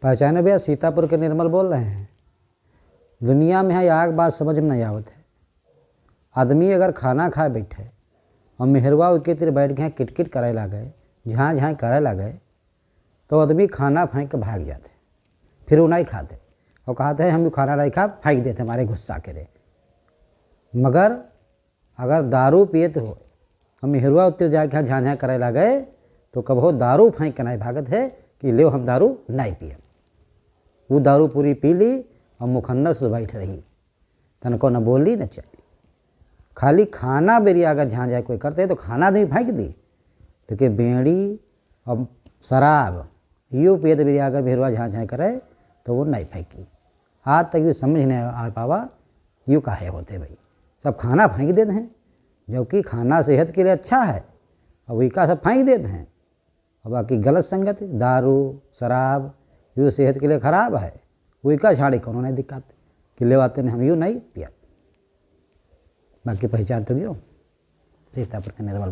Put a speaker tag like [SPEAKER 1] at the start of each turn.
[SPEAKER 1] पहचाने भैया, सीतापुर के निर्मल बोल रहे हैं। दुनिया में है आग बात समझ में नहीं आवत है। आदमी अगर खाना खाए बैठे और मेहरवा उसके तिर बैठ गए किटकिट करे लगे, झाँ झाँ करे लगे, तो आदमी खाना फेंक के भाग जाते, फिर वो नहीं खाते और कहते हैं हम खाना नहीं खा, फेंक देते हमारे गुस्सा करे। मगर अगर दारू पियत हो हम मेहरवा उतर जाके झाँ झाँ करे लगे तो कबहो दारू फेंक के नहीं भागत है कि ले हम दारू नहीं पिए। वो दारू पूरी पी ली और मुखन्नस से बैठ रही, तनको न बोली न चली। खाली खाना बेरी अगर झाँ झाँ कोई करते तो खाना नहीं फेंक दी, लेकिन बेड़ी और शराब यो पिए तो बेरी अगर मेहरवा झाँ झाँ करे तो वो नहीं फेंकी। आज तक ये समझ नहीं आ पावा यूँ काहे होते भाई, सब खाना फेंक देते हैं, जबकि खाना सेहत के लिए अच्छा है और वही का सब फेंक देते हैं। और बाकी गलत संगत दारू शराब यूँ सेहत के लिए ख़राब है, वही का झाड़ी कोनो नहीं दिक्कत कि ले आते हैं हम यूँ नहीं पिया। बाकी पहचान तो गयो सीतापुर के निर्मल।